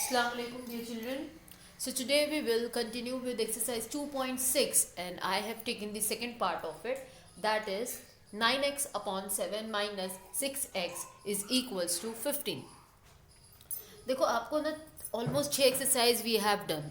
Assalamu alaikum dear children. So today we will continue with exercise 2.6 and I have taken the second part of it, that is 9x upon 7 minus 6x is equals to 15. देखो आपको ना almost 6 exercise we have done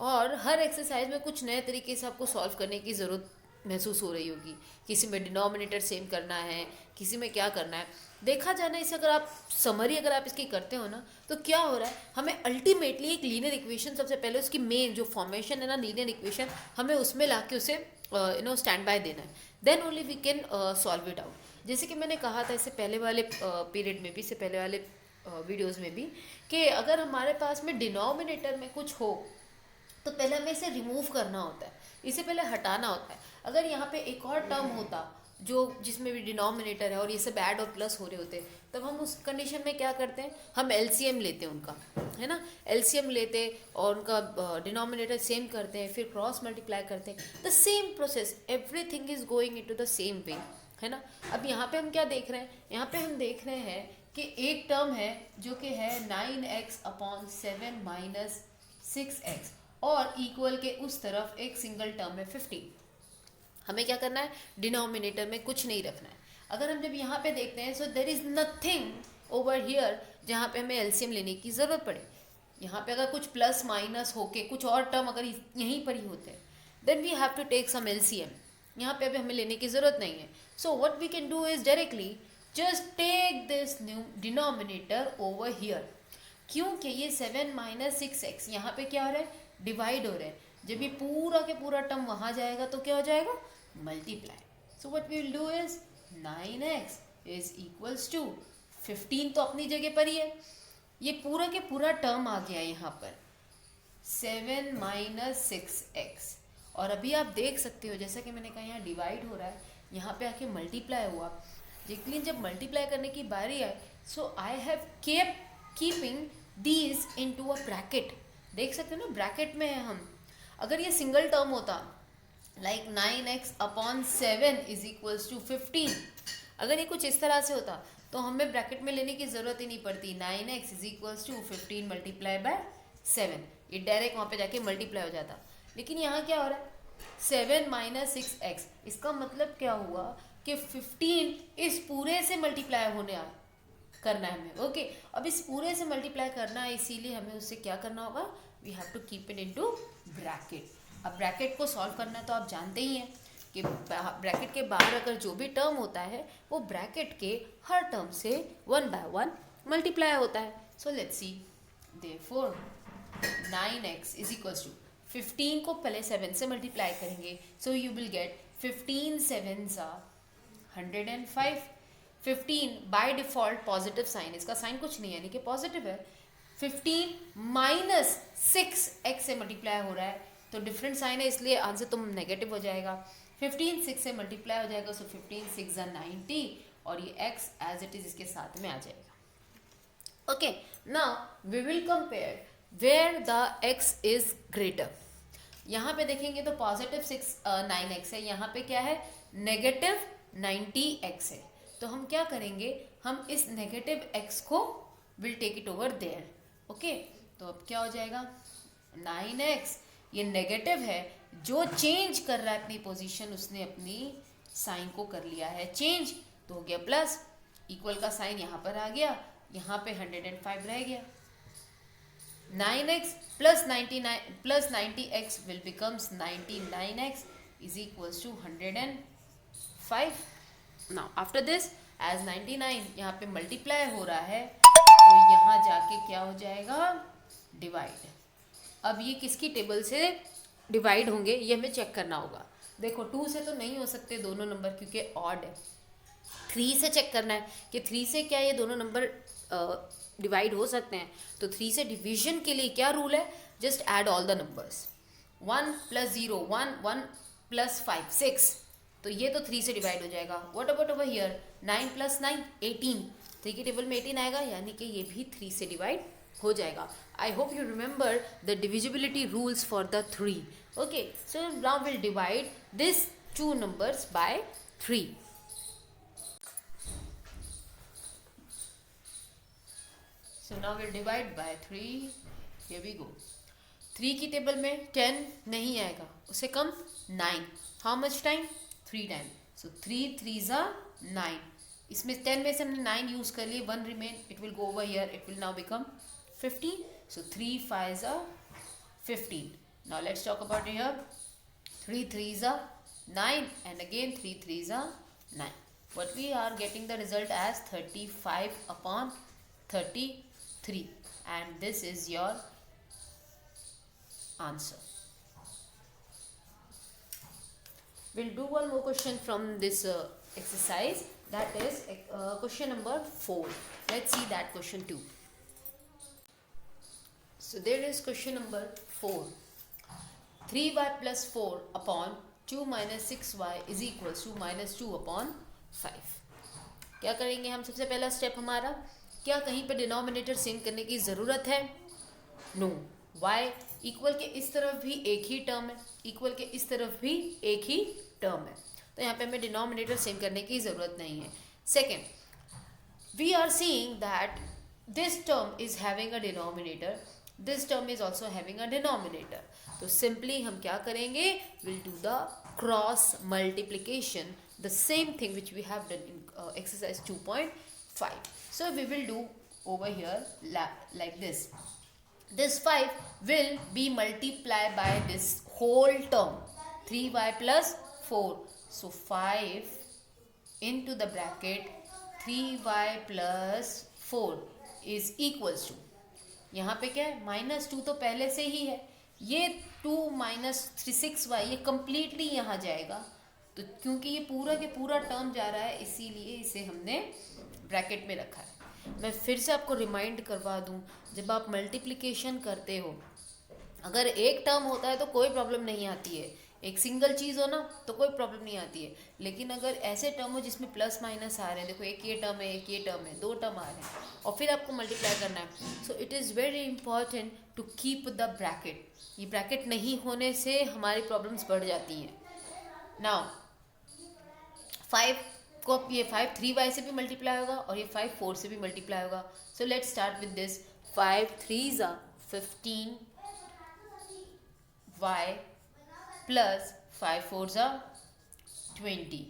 और हर exercise में कुछ नए तरीके से आपको सॉल्व करने की ज़रूरत महसूस हो रही होगी. किसी में डिनोमिनेटर सेम करना है, किसी में क्या करना है. देखा जाए ना, इसे अगर आप समरी अगर आप इसकी करते हो ना, तो क्या हो रहा है, हमें अल्टीमेटली एक लीनियर इक्वेशन, सबसे पहले उसकी मेन जो फॉर्मेशन है ना लीनियर इक्वेशन, हमें उसमें ला के उसे स्टैंड बाय देना है. Then only we can solve it out. जैसे कि मैंने कहा था इससे पहले वाले पीरियड में भी, इससे पहले वाले वीडियोज़ में भी, कि अगर हमारे पास में डिनोमिनेटर में कुछ हो तो पहले हमें इसे रिमूव करना होता है, इसे पहले हटाना होता है. अगर यहाँ पे एक और टर्म होता जो जिसमें भी डिनोमिनेटर है और ये सब ऐड और प्लस हो रहे होते, तब हम उस कंडीशन में क्या करते हैं, हम एलसीएम लेते हैं उनका, है ना. एलसीएम लेते और उनका डिनोमिनेटर सेम करते हैं, फिर क्रॉस मल्टीप्लाई करते हैं. The same process, everything is going into the same way, है ना. अब यहाँ पे हम क्या देख रहे हैं, यहाँ पे हम देख रहे हैं कि एक टर्म है जो कि है 9x अपॉन 7 माइनस 6x और इक्वल के उस तरफ एक सिंगल टर्म है 15. हमें क्या करना है, डिनोमिनेटर में कुछ नहीं रखना है. अगर हम जब यहाँ पे देखते हैं, so there is nothing over here जहाँ पे हमें एलसीएम लेने की ज़रूरत पड़े. यहाँ पे अगर कुछ प्लस माइनस होके कुछ और टर्म अगर यहीं पर ही होते हैं, then we have to take some LCM. यहाँ पे अभी हमें लेने की ज़रूरत नहीं है. So what we can do is directly just take this new denominator over here. क्योंकि ये 7 माइनस 6x यहाँ पे क्या हो रहा है, डिवाइड हो रहा है. जब ये पूरा के पूरा टर्म वहाँ जाएगा तो क्या हो जाएगा, multiply. So what we will do is 9x is equals to 15 तो अपनी जगह पर ही है, ये पूरा के पूरा टर्म आ गया यहाँ पर 7 माइनस 6x. और अभी आप देख सकते हो जैसा कि मैंने कहा यहाँ डिवाइड हो रहा है, यहाँ पे आके मल्टीप्लाई हुआ. लेकिन जब मल्टीप्लाई करने की बारी आए, so I have keeping these into a bracket. देख सकते हो ना, ब्रैकेट में है हम. अगर ये सिंगल टर्म होता like 9x upon 7 is equals to 15, अगर ये कुछ इस तरह से होता तो हमें ब्रैकेट में लेने की ज़रूरत ही नहीं पड़ती. 9x is equals to 15 multiply by 7, ये डायरेक्ट वहाँ पे जाके मल्टीप्लाई हो जाता. लेकिन यहाँ क्या हो रहा है, 7 माइनस 6x, इसका मतलब क्या हुआ कि 15 इस पूरे से मल्टीप्लाई होने करना है हमें. ओके, अब इस पूरे से मल्टीप्लाई करना है, इसीलिए हमें उससे क्या करना होगा, we have to keep it into bracket. अब ब्रैकेट को सॉल्व करना तो आप जानते ही हैं कि ब्रैकेट के बाहर अगर जो भी टर्म होता है वो ब्रैकेट के हर टर्म से 1 बाय 1 मल्टीप्लाई होता है. So let's see, therefore 9x is equals to 15 को पहले 7 से मल्टीप्लाई करेंगे, so you will get 15 7s are 105. 15 by default positive sign, इसका साइन कुछ नहीं है यानी कि पॉजिटिव है. 15 माइनस 6x से मल्टीप्लाई हो रहा है तो डिफरेंट साइन है, इसलिए आंसर तो नेगेटिव हो जाएगा. 15 6 से मल्टीप्लाई हो जाएगा, सो 15 6 are 90 और ये x एज इट इज इसके साथ में आ जाएगा. Okay, now we will compare where the x is greater. यहाँ पे देखेंगे तो पॉजिटिव 9x है, यहाँ पे क्या है, नेगेटिव 90x है. तो हम क्या करेंगे, हम इस नेगेटिव x को will take it over there. Okay, तो अब क्या हो जाएगा, 9x ये नेगेटिव है, जो चेंज कर रहा है अपनी पोजीशन, उसने अपनी साइन को कर लिया है चेंज, तो हो गया प्लस. इक्वल का साइन यहाँ पर आ गया, यहाँ पे 105 रह गया. 9x plus 99 plus 90x will becomes 99x is equals to 105. Now after this as 99 यहाँ पे मल्टीप्लाई हो रहा है तो यहाँ जाके क्या हो जाएगा, डिवाइड. अब ये किसकी टेबल से डिवाइड होंगे ये हमें चेक करना होगा. देखो 2 से तो नहीं हो सकते दोनों नंबर क्योंकि ऑड है. 3 से चेक करना है कि 3 से क्या ये दोनों नंबर डिवाइड हो सकते हैं. तो 3 से डिवीजन के लिए क्या रूल है, just add all the numbers. 1 plus 0 1, 1 plus 5 6, तो ये तो 3 से डिवाइड हो जाएगा. What about over here, 9 plus 9 18, 3 की टेबल में 18 आएगा, यानी कि ये भी 3 से डिवाइड हो जाएगा. I hope you remember the divisibility rules for the 3. Okay, so now will divide this 2 numbers by 3. So now we'll divide by 3. Here we go. 3 की टेबल में 10 नहीं आएगा, उससे कम 9. How much time? 3 time. So 3 3s are 9. इसमें 10 में से हमने 9 use कर लिए, 1 remain. It will go over here, it will now become 15. So 3 5s are 15. Now let's talk about here. 3 3s are 9 and again 3 3s are 9. What we are getting the result as 35 upon 33, and this is your answer. We'll do one more question from this exercise, that is question number 4. Let's see that question too. So there is question number 4. 3y plus 4 upon 2 minus 6y is equals to minus 2 upon 5. क्या करेंगे हम? सबसे पहला step हमारा, क्या कहीं पे denominator same करने की ज़रूरत है? नो. y इक्वल के इस तरफ भी एक ही टर्म है, इक्वल के इस तरफ भी एक ही टर्म है, तो यहाँ पे हमें डिनोमिनेटर सेम करने की ज़रूरत नहीं है. Second, we are seeing that this term is having a denominator, this term is also having a denominator. तो सिंपली हम क्या करेंगे? Will do the cross multiplication, the same thing which we have done in exercise 2.5. So we will do over here like this. This 5 will be multiplied by this whole term, 3y plus 4. So 5 into the bracket 3y plus 4 is equals to, यहाँ पे क्या है? -2 तो पहले से ही है, ये 2 minus 6y ये completely यहाँ जाएगा. तो क्योंकि ये पूरा के पूरा टर्म जा रहा है, इसीलिए इसे हमने ब्रैकेट में रखा है. मैं फिर से आपको रिमाइंड करवा दूं, जब आप मल्टीप्लिकेशन करते हो, अगर एक टर्म होता है तो कोई प्रॉब्लम नहीं आती है, एक सिंगल चीज़ हो ना तो कोई प्रॉब्लम नहीं आती है. लेकिन अगर ऐसे टर्म हो जिसमें प्लस माइनस आ रहे हैं, देखो एक ये टर्म है, एक ये टर्म है, 2 टर्म आ रहे हैं, और फिर आपको मल्टीप्लाई करना है, so it is very important to keep the bracket. ये ब्रैकेट नहीं होने से हमारी प्रॉब्लम्स बढ़ जाती हैं. नाउ 5 को, ये 5 3y से भी मल्टीप्लाई होगा और ये 5 4 से भी मल्टीप्लाई होगा. So let's start with this. 5 3s are 15y plus 5 4s are 20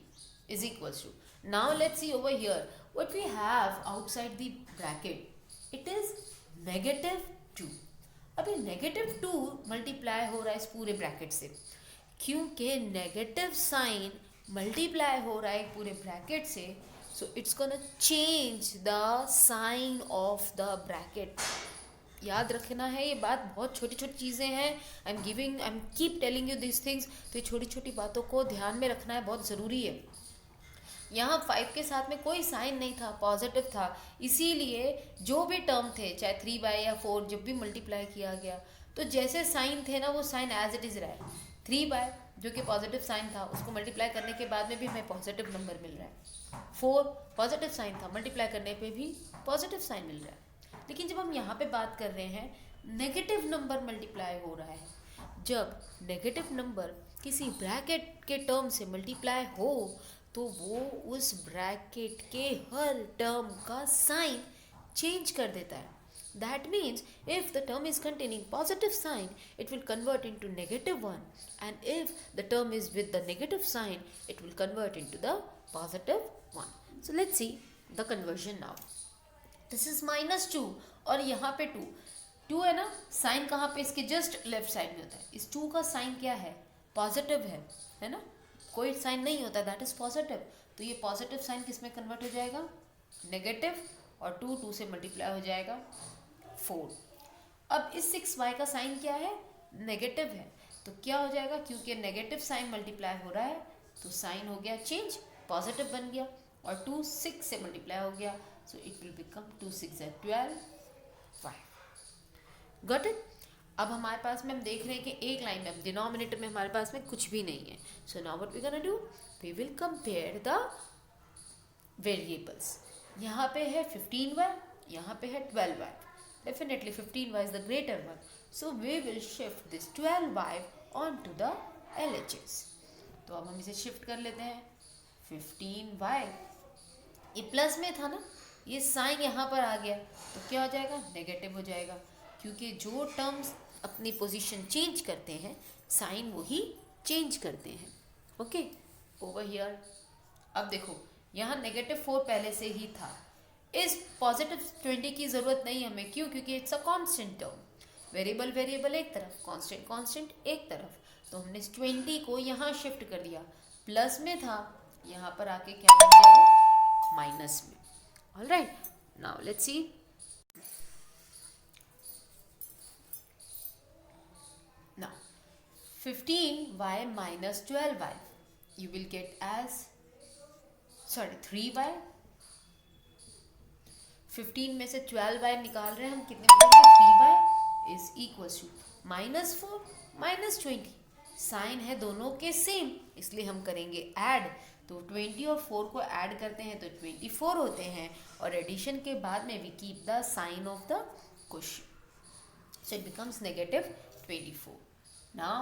is equals to. Now let's see over here what we have outside the bracket. It is -2. अभी -2 मल्टीप्लाई हो रहा है इस पूरे ब्रैकेट से, क्योंकि नेगेटिव साइन मल्टीप्लाई हो रहा है पूरे ब्रैकेट से, so it's gonna change the sign of the bracket. याद रखना है, ये बात बहुत छोटी छोटी चीज़ें हैं. I am keep telling you this things. तो ये छोटी छोटी बातों को ध्यान में रखना है, बहुत ज़रूरी है. यहाँ 5 के साथ में कोई साइन नहीं था, पॉजिटिव था, इसीलिए जो भी टर्म थे, चाहे 3y या 4, जब भी मल्टीप्लाई किया गया तो जैसे साइन थे ना, वो साइन एज इट इज़ रहा है. 3y जो कि पॉजिटिव साइन था, उसको मल्टीप्लाई करने के बाद में भी हमें पॉजिटिव नंबर मिल रहा है. 4 पॉजिटिव साइन था, मल्टीप्लाई करने पे भी पॉजिटिव साइन मिल रहा है. लेकिन जब हम यहाँ पे बात कर रहे हैं, नेगेटिव नंबर मल्टीप्लाई हो रहा है. जब नेगेटिव नंबर किसी ब्रैकेट के टर्म से मल्टीप्लाई हो तो वो उस ब्रैकेट के हर टर्म का साइन चेंज कर देता है. That means if the term is containing positive sign, it will convert into -1, and if the term is with the negative sign, it will convert into the positive one. So let's see the conversion now. This is -2 और यहाँ पे 2 है ना, sign कहाँ पे? इसके just left side में होता है. इस 2 का साइन क्या है? पॉजिटिव है ना, कोई साइन नहीं होता, दैट इज पॉजिटिव. तो ये पॉजिटिव साइन किस में कन्वर्ट हो जाएगा? नेगेटिव, और 2 से मल्टीप्लाई हो जाएगा 4. अब इस 6y का साइन क्या है? नेगेटिव है, तो क्या हो जाएगा? क्योंकि नेगेटिव साइन मल्टीप्लाई हो रहा है तो साइन हो गया चेंज, पॉजिटिव बन गया, और 2 6 से मल्टीप्लाई हो गया, so it will become 2 6 12 5. Got it? अब हमारे पास में हम देख रहे हैं कि एक लाइन में डिनोमिनेटर में हमारे पास में कुछ भी नहीं है. So now what we gonna do? We will compare the variables. यहाँ पे है 15y, यहाँ पे है 12y. Definitely 15y is the greater one. So we will shift this 12y onto the LHS. तो अब हम इसे शिफ्ट कर लेते हैं. 15y ये प्लस में था ना, ये साइन यहाँ पर आ गया तो क्या हो जाएगा, नेगेटिव हो जाएगा, क्योंकि जो टर्म्स अपनी पोजीशन चेंज करते हैं साइन वही चेंज करते हैं। ओके, ओवर हियर अब देखो यहाँ -4 पहले से ही था, इस +20 की ज़रूरत नहीं हमें, क्यों, क्योंकि it's a constant term, variable variable एक तरफ, कांस्टेंट कांस्टेंट एक तरफ, तो हमने इस 20 को यहाँ शिफ्ट कर दिया, प्लस में था यहाँ पर आके क्या बन गया वो माइनस में। Alright, now let's see, now 15y minus 12y you will get as 3y, 15 में से 12y निकाल रहे हैं हम, कितने बचेंगे, 3y is equals to -4 -20, sign है दोनों के सेम इसलिए हम करेंगे ऐड, तो 20 और 4 को ऐड करते हैं तो 24 होते हैं, और एडिशन के बाद में we keep the sign of the question, so it becomes -24. now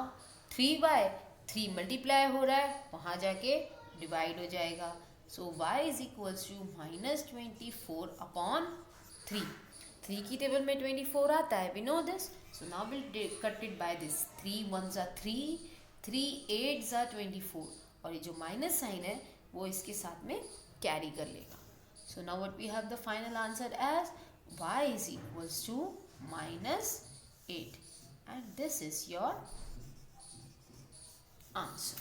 3y 3 multiply हो रहा है, वहाँ जाके डिवाइड हो जाएगा, so y is equals to -24 upon 3, 3 की टेबल में 24 आता है, we know this, so now we'll cut it by this, 3 1s are 3, 3 8s are 24, और ये जो माइनस साइन है वो इसके साथ में कैरी कर लेगा, so now what we have the final answer as y is equals to -8, and this is your answer.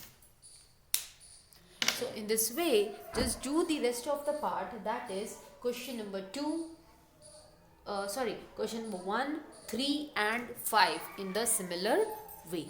So in this way just do the rest of the part, that is question number 2, question number 1, 3 and 5 in the similar way.